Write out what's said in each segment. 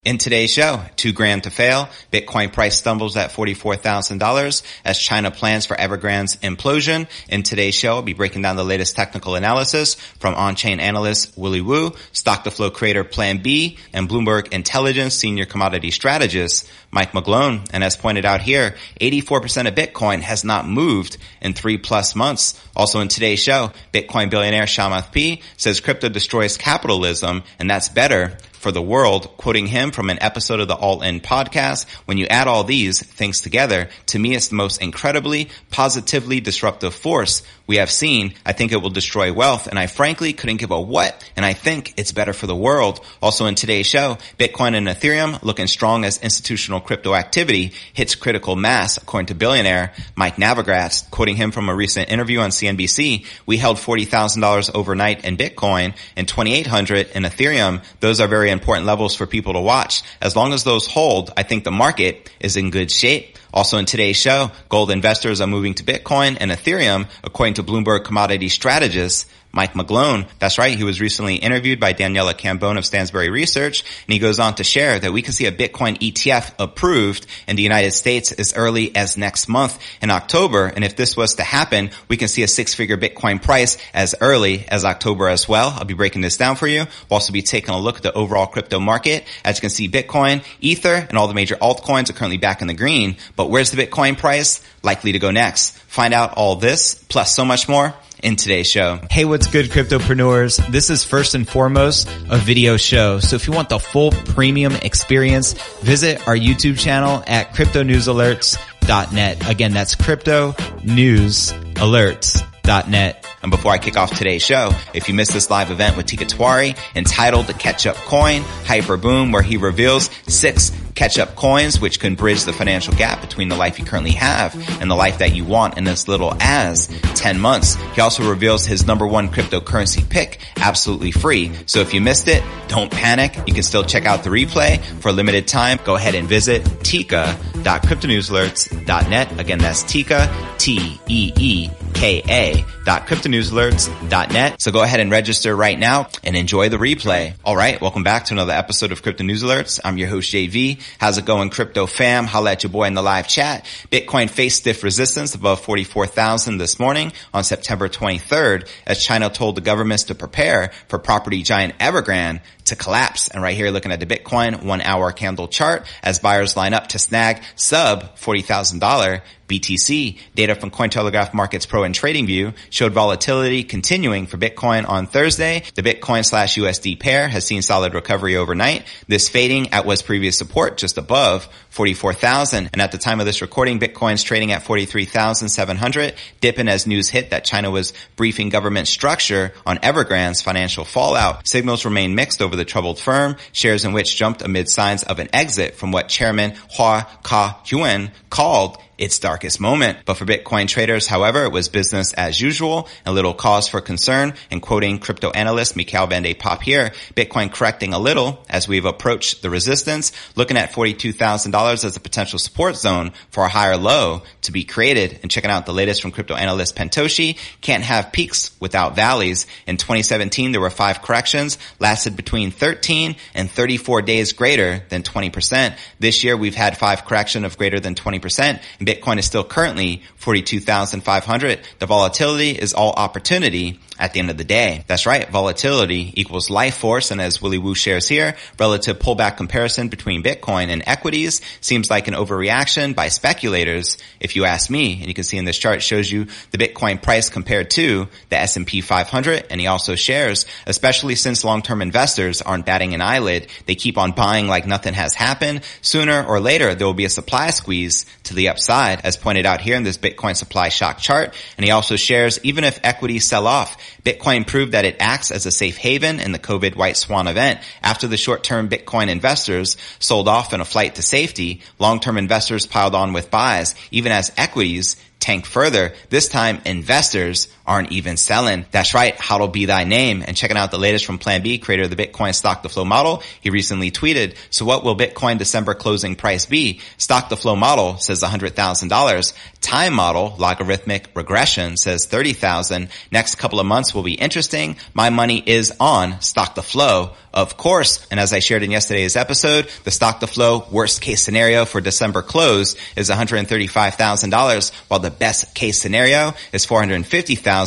In today's show, $2,000 to fail, Bitcoin price stumbles at $44,000 as China plans for Evergrande's implosion. In today's show, I'll be breaking down the latest technical analysis from on-chain analyst Willy Woo, Stock-to-Flow creator Plan B, and Bloomberg Intelligence senior commodity strategist Mike McGlone. And as pointed out here, 84% of Bitcoin has not moved in 3+ months. Also in today's show, Bitcoin billionaire Shamath P says crypto destroys capitalism, and that's better for the world, quoting him from an episode of the All In podcast. When you add all these things together, to me it's the most incredibly, positively disruptive force we have seen. I think it will destroy wealth, and I frankly couldn't give a what, and I think it's better for the world. Also in today's show, Bitcoin and Ethereum looking strong as institutional crypto activity hits critical mass, according to billionaire Mike Novogratz, quoting him from a recent interview on CNBC. We held $40,000 overnight in Bitcoin and $2,800 in Ethereum. Those are very important levels for people to watch. As long as those hold, I think the market is in good shape. Also in today's show, gold investors are moving to Bitcoin and Ethereum, according to Bloomberg commodity strategist Mike McGlone. That's right. He was recently interviewed by Daniela Cambone of Stansberry Research, and he goes on to share that we can see a Bitcoin ETF approved in the United States as early as next month in October. And if this was to happen, we can see a 6-figure Bitcoin price as early as October as well. I'll be breaking this down for you. We'll also be taking a look at the overall crypto market. As you can see, Bitcoin, Ether, and all the major altcoins are currently back in the green. But where's the Bitcoin price likely to go next? Find out all this, plus so much more, in today's show. Hey, what's good, cryptopreneurs? This is first and foremost a video show. So if you want the full premium experience, visit our YouTube channel at cryptonewsalerts.net. Again, that's cryptonewsalerts.net. And before I kick off today's show, if you missed this live event with Tika Twari entitled The Catch-Up Coin, Hyper Boom, where he reveals 6 catch-up coins which can bridge the financial gap between the life you currently have and the life that you want in as little as 10 months. He also reveals his #1 cryptocurrency pick absolutely free. So if you missed it, don't panic. You can still check out the replay for a limited time. Go ahead and visit tika.cryptonewsalerts.net. Again, that's Tika, TEEKA.cryptonewsalerts.net. So go ahead and register right now and enjoy the replay. All right, welcome back to another episode of Crypto News Alerts. I'm your host, JV. How's it going, crypto fam? Holla at your boy in the live chat. Bitcoin faced stiff resistance above 44,000 this morning on September 23rd as China told the governments to prepare for property giant Evergrande to collapse. And right here, looking at the Bitcoin 1-hour candle chart as buyers line up to snag sub $40,000 BTC. Data from Cointelegraph Markets Pro and TradingView showed volatility continuing for Bitcoin on Thursday. The Bitcoin/USD pair has seen solid recovery overnight, this fading at what's previous support just above 44,000. And at the time of this recording, Bitcoin's trading at 43,700, dipping as news hit that China was briefing government structure on Evergrande's financial fallout. Signals remain mixed over the troubled firm, shares in which jumped amid signs of an exit from what Chairman Hua Ka-Yuan called its darkest moment. But for Bitcoin traders, however, it was business as usual and little cause for concern. And quoting crypto analyst Mikhail Van de Poppe here, Bitcoin correcting a little as we've approached the resistance, looking at $42,000 as a potential support zone for a higher low to be created. And checking out the latest from crypto analyst Pentoshi, can't have peaks without valleys. In 2017, there were 5 corrections, lasted between 13 and 34 days greater than 20%. This year, we've had 5 corrections of greater than 20%. And Bitcoin is still currently 42,500. The volatility is all opportunity at the end of the day. That's right. Volatility equals life force. And as Willy Woo shares here, relative pullback comparison between Bitcoin and equities seems like an overreaction by speculators, if you ask me. And you can see in this chart, shows you the Bitcoin price compared to the S&P 500. And he also shares, especially since long-term investors aren't batting an eyelid, they keep on buying like nothing has happened. Sooner or later, there will be a supply squeeze to the upside, as pointed out here in this Bitcoin supply shock chart. And he also shares, even if equities sell off, Bitcoin proved that it acts as a safe haven in the COVID white swan event. After the short-term Bitcoin investors sold off in a flight to safety, long-term investors piled on with buys, even as equities tank further. This time, investors aren't even selling. That's right, HODL be thy name. And checking out the latest from Plan B, creator of the Bitcoin Stock to Flow model, he recently tweeted, so what will Bitcoin December closing price be? Stock to Flow model says $100,000. Time model, logarithmic regression, says $30,000. Next couple of months will be interesting. My money is on Stock to Flow, of course. And as I shared in yesterday's episode, the Stock to Flow worst case scenario for December close is $135,000, while the best case scenario is $450,000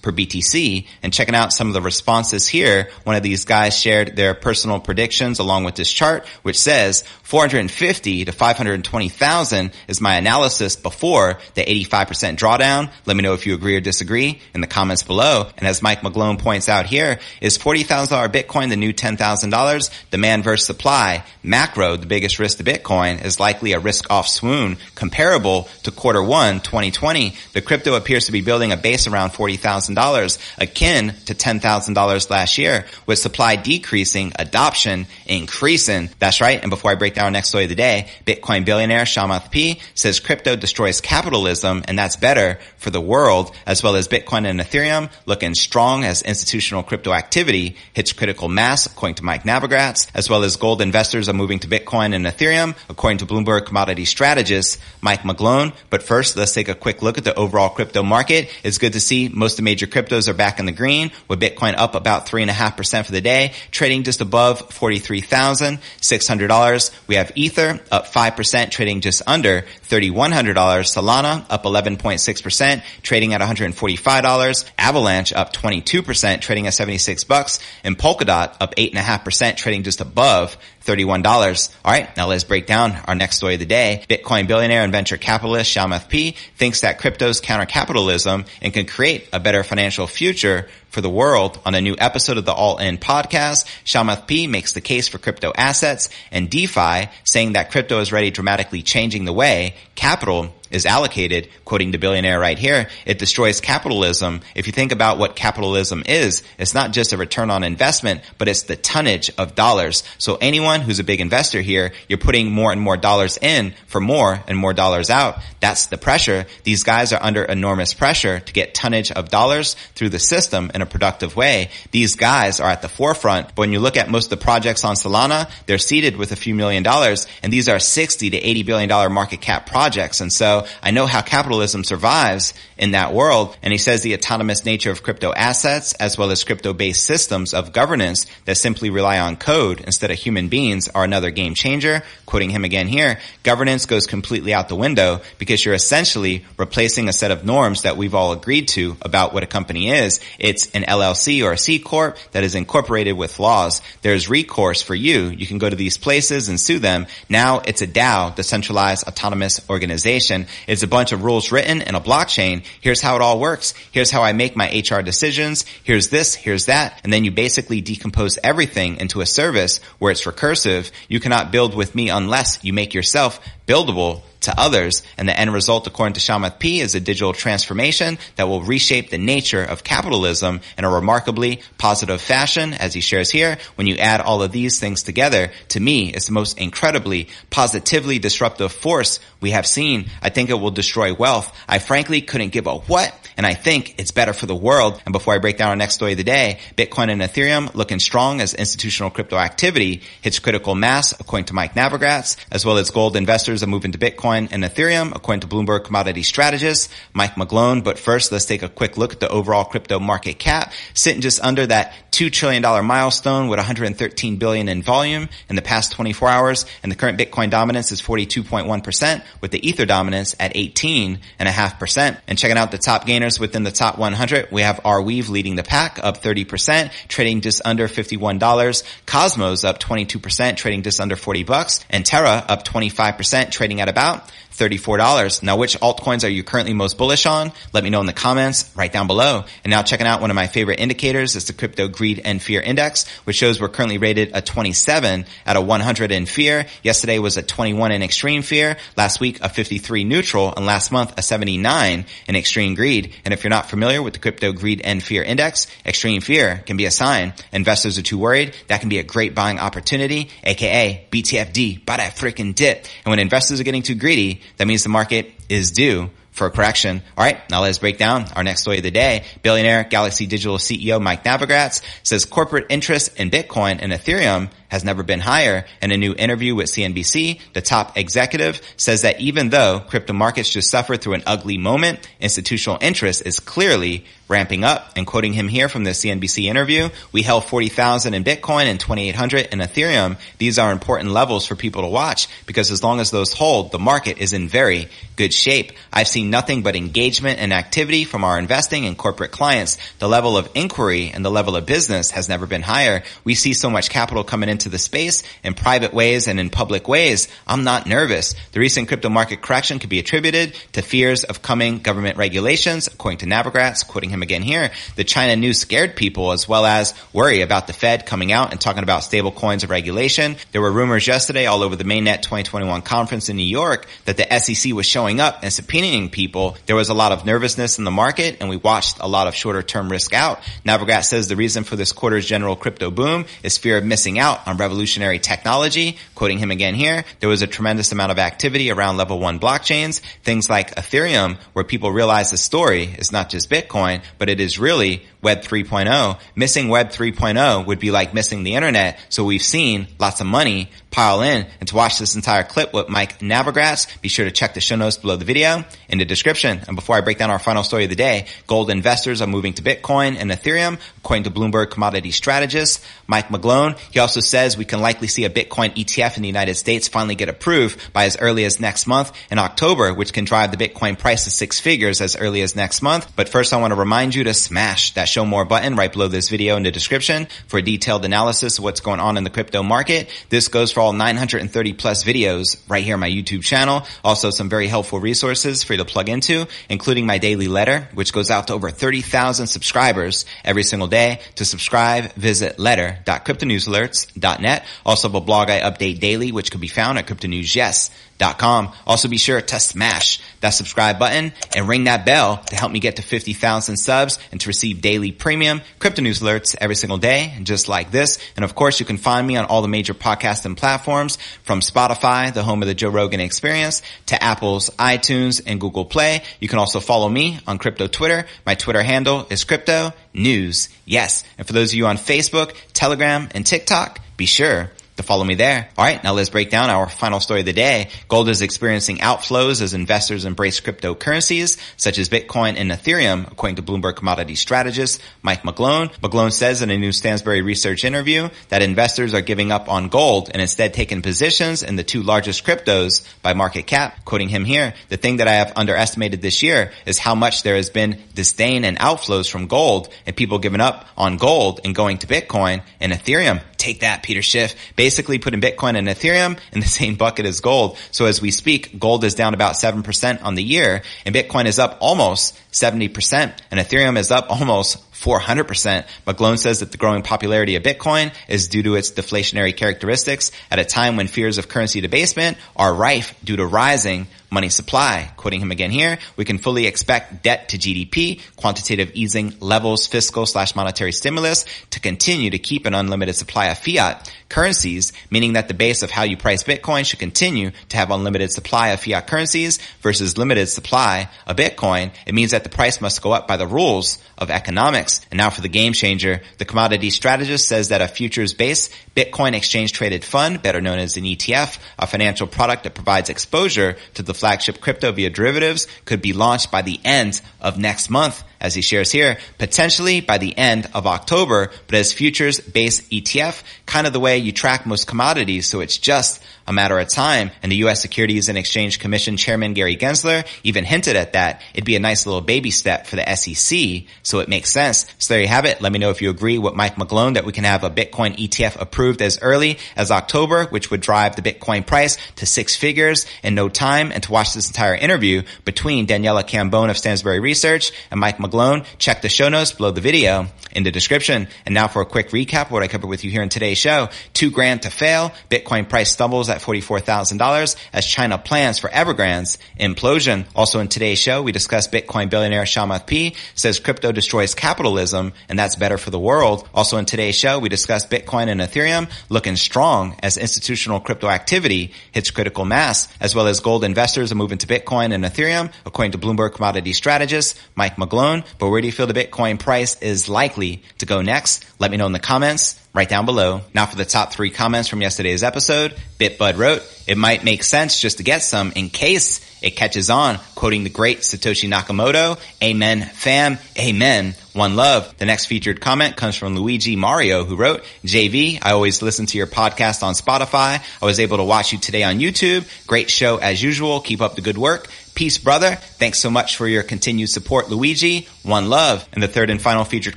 per BTC. And checking out some of the responses here, one of these guys shared their personal predictions along with this chart, which says 450 to 520,000 is my analysis before the 85% drawdown. Let me know if you agree or disagree in the comments below. And as Mike McGlone points out here, is $40,000 Bitcoin the new $10,000? Demand versus supply. Macro, the biggest risk to Bitcoin, is likely a risk-off swoon comparable to Q1 2020. The crypto appears to be building a base around $40,000, akin to $10,000 last year, with supply decreasing, adoption increasing. That's right. And before I break down our next story of the day, Bitcoin billionaire Shamath P says crypto destroys capitalism, and that's better for the world, as well as Bitcoin and Ethereum looking strong as institutional crypto activity hits critical mass, according to Mike Navigratz, as well as gold investors are moving to Bitcoin and Ethereum, according to Bloomberg commodity strategist Mike McGlone. But first, let's take a quick look at the overall crypto market. It's good to see most of the major cryptos are back in the green, with Bitcoin up about 3.5% for the day, trading just above $43,600. We have Ether up 5%, trading just under $3,100. Solana up 11.6%, trading at $145. Avalanche up 22%, trading at $76. And Polkadot up 8.5%, trading just above $31. All right, now let's break down our next story of the day. Bitcoin billionaire and venture capitalist Shamath P thinks that cryptos counter capitalism and can create a better financial future for the world. On a new episode of the All In podcast, Shamath P makes the case for crypto assets and DeFi, saying that crypto is already dramatically changing the way capital is allocated. Quoting the billionaire right here, it destroys capitalism. If you think about what capitalism is, it's not just a return on investment, but it's the tonnage of dollars. So anyone who's a big investor here, you're putting more and more dollars in for more and more dollars out. That's the pressure. These guys are under enormous pressure to get tonnage of dollars through the system in a productive way. These guys are at the forefront. But when you look at most of the projects on Solana, they're seeded with a few $1 million, and these are $60 to $80 billion market cap projects. And so I know how capitalism survives in that world. And he says the autonomous nature of crypto assets, as well as crypto-based systems of governance that simply rely on code instead of human beings, are another game changer. Quoting him again here, governance goes completely out the window because you're essentially replacing a set of norms that we've all agreed to about what a company is. It's an LLC or a C Corp that is incorporated with laws. There's recourse for you. You can go to these places and sue them. Now it's a DAO, decentralized autonomous organization. It's a bunch of rules written in a blockchain. Here's how it all works. Here's how I make my HR decisions. Here's this, here's that. And then you basically decompose everything into a service where it's recursive. You cannot build with me unless you make yourself buildable to others. And the end result, according to Shamath P, is a digital transformation that will reshape the nature of capitalism in a remarkably positive fashion. As he shares here, when you add all of these things together, to me, it's the most incredibly positively disruptive force we have seen. I think it will destroy wealth. I frankly couldn't give a what, and I think it's better for the world. And before I break down our next story of the day, Bitcoin and Ethereum looking strong as institutional crypto activity hits critical mass, according to Mike Navigratz, as well as gold investors are moving to Bitcoin and Ethereum, according to Bloomberg commodity strategist Mike McGlone. But first, let's take a quick look at the overall crypto market cap, sitting just under that $2 trillion milestone with $113 billion in volume in the past 24 hours. And the current Bitcoin dominance is 42.1%, with the Ether dominance at 18.5%. And checking out the top gainers within the top 100, we have Arweave leading the pack, up 30%, trading just under $51. Cosmos up 22%, trading just under $40. And Terra up 25%, trading at about $34. Now, which altcoins are you currently most bullish on? Let me know in the comments right down below. And now checking out one of my favorite indicators is the Crypto Greed and Fear Index, which shows we're currently rated a 27 out of 100 in fear. Yesterday was a 21 in extreme fear. Last week, a 53 neutral. And last month, a 79 in extreme greed. And if you're not familiar with the Crypto Greed and Fear Index, extreme fear can be a sign investors are too worried. That can be a great buying opportunity, aka BTFD, buy that freaking dip. And when investors are getting too greedy, that means the market is due for a correction. All right, now let's break down our next story of the day. Billionaire Galaxy Digital CEO Mike Novogratz says corporate interest in Bitcoin and Ethereum has never been higher. In a new interview with CNBC, the top executive says that even though crypto markets just suffered through an ugly moment, institutional interest is clearly ramping up. And quoting him here from the CNBC interview, we held 40,000 in Bitcoin and 2,800 in Ethereum. These are important levels for people to watch because as long as those hold, the market is in very good shape. I've seen nothing but engagement and activity from our investing and corporate clients. The level of inquiry and the level of business has never been higher. We see so much capital coming into the space in private ways and in public ways. I'm not nervous. The recent crypto market correction could be attributed to fears of coming government regulations. According to Novogratz, quoting him again here, the China news scared people as well as worry about the Fed coming out and talking about stable coins of regulation. There were rumors yesterday all over the Mainnet 2021 conference in New York that the SEC was showing up and subpoenaing people. There was a lot of nervousness in the market and we watched a lot of shorter term risk out. Novogratz says the reason for this quarter's general crypto boom is fear of missing out on revolutionary technology. Quoting him again here, there was a tremendous amount of activity around level 1 blockchains, things like Ethereum, where people realize the story is not just Bitcoin, but it is really Web 3.0. Missing Web 3.0 would be like missing the internet. So we've seen lots of money pile in. And to watch this entire clip with Mike Novogratz, be sure to check the show notes below the video in the description. And before I break down our final story of the day, gold investors are moving to Bitcoin and Ethereum, according to Bloomberg commodity strategist Mike McGlone. He also says we can likely see a Bitcoin ETF in the United States finally get approved by as early as next month in October, which can drive the Bitcoin price to 6 figures as early as next month. But first, I want to remind you to smash that show more button right below this video in the description for a detailed analysis of what's going on in the crypto market. This goes for all 930 plus videos right here on my YouTube channel. Also some very helpful resources for you to plug into, including my daily letter, which goes out to over 30,000 subscribers every single day. To subscribe, visit letter.cryptonewsalerts.net. Also have a blog I update daily, which can be found at cryptonewsyes.com. Also be sure to smash that subscribe button and ring that bell to help me get to 50,000 subs and to receive daily premium crypto news alerts every single day, just like this. And of course, you can find me on all the major podcasting platforms, from Spotify, the home of the Joe Rogan Experience, to Apple's iTunes and Google Play. You can also follow me on crypto Twitter. My Twitter handle is crypto news. Yes. And for those of you on Facebook, Telegram, and TikTok, be sure to follow me there. All right, now let's break down our final story of the day. Gold is experiencing outflows as investors embrace cryptocurrencies such as Bitcoin and Ethereum, according to Bloomberg commodity strategist Mike McGlone. McGlone says in a new Stansberry Research interview that investors are giving up on gold and instead taking positions in the two largest cryptos by market cap. Quoting him here, the thing that I have underestimated this year is how much there has been disdain and outflows from gold and people giving up on gold and going to Bitcoin and Ethereum. Take that, Peter Schiff. Basically putting Bitcoin and Ethereum in the same bucket as gold. So as we speak, gold is down about 7% on the year and Bitcoin is up almost 70% and Ethereum is up almost 400%. McGlone says that the growing popularity of Bitcoin is due to its deflationary characteristics at a time when fears of currency debasement are rife due to rising money supply. Quoting him again here, we can fully expect debt to GDP, quantitative easing levels, fiscal/monetary stimulus to continue to keep an unlimited supply of fiat currencies, meaning that the base of how you price Bitcoin should continue to have unlimited supply of fiat currencies versus limited supply of Bitcoin. It means that the price must go up by the rules of economics. And now for the game changer, the commodity strategist says that a futures-based Bitcoin exchange-traded fund, better known as an ETF, a financial product that provides exposure to the flagship crypto via derivatives, could be launched by the end of next month. As he shares here, potentially by the end of October, but as futures-based ETF, kind of the way you track most commodities, so it's just a matter of time. And the U.S. Securities and Exchange Commission Chairman Gary Gensler even hinted at that. It'd be a nice little baby step for the SEC, so it makes sense. So there you have it. Let me know if you agree with Mike McGlone that we can have a Bitcoin ETF approved as early as October, which would drive the Bitcoin price to 6 figures in no time. And to watch this entire interview between Daniela Cambone of Stansberry Research and Mike McGlone, check the show notes below the video in the description. And now for a quick recap of what I covered with you here in today's show. $2,000 to fail. Bitcoin price stumbles at at $44,000 as China plans for Evergrande's implosion. Also in today's show, we discuss Bitcoin billionaire Shamath P. says crypto destroys capitalism and that's better for the world. Also in today's show, we discuss Bitcoin and Ethereum looking strong as institutional crypto activity hits critical mass, as well as gold investors are moving to Bitcoin and Ethereum, according to Bloomberg commodity strategist Mike McGlone. But where do you feel the Bitcoin price is likely to go next? Let me know in the comments right down below. Now for the top 3 comments from yesterday's episode. BitBud wrote, "It might make sense just to get some in case it catches on," quoting the great Satoshi Nakamoto. Amen, fam. Amen. One love. The next featured comment comes from Luigi Mario, who wrote, "JV, I always listen to your podcast on Spotify. I was able to watch you today on YouTube. Great show as usual. Keep up the good work. Peace, brother. Thanks so much for your continued support, Luigi. One love." And the third and final featured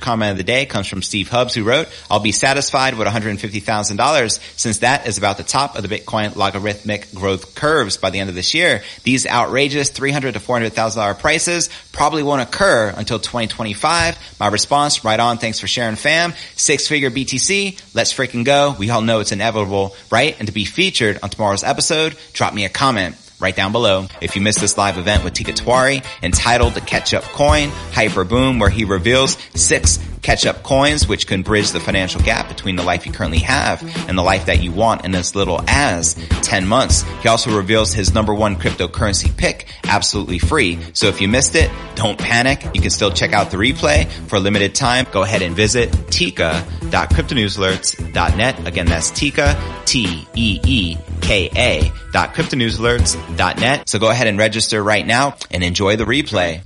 comment of the day comes from Steve Hubbs, who wrote, "I'll be satisfied with $150,000 since that is about the top of the Bitcoin logarithmic growth curves by the end of this year. These outrageous $300,000 to $400,000 prices probably won't occur until 2025. My response, right on. Thanks for sharing, fam. 6-figure BTC. Let's freaking go. We all know it's inevitable, right? And to be featured on tomorrow's episode, drop me a comment right down below. If you missed this live event with Tika Tawari entitled The Catch-Up Coin, Hyper Boom, where he reveals 6 catch-up coins which can bridge the financial gap between the life you currently have and the life that you want in as little as 10 months. He also reveals his #1 cryptocurrency pick absolutely free. So if you missed it, don't panic. You can still check out the replay for a limited time. Go ahead and visit tika.cryptonewsalerts.net. Again, that's Tika, TEEKA.cryptonewsalerts.net. So go ahead and register right now and enjoy the replay.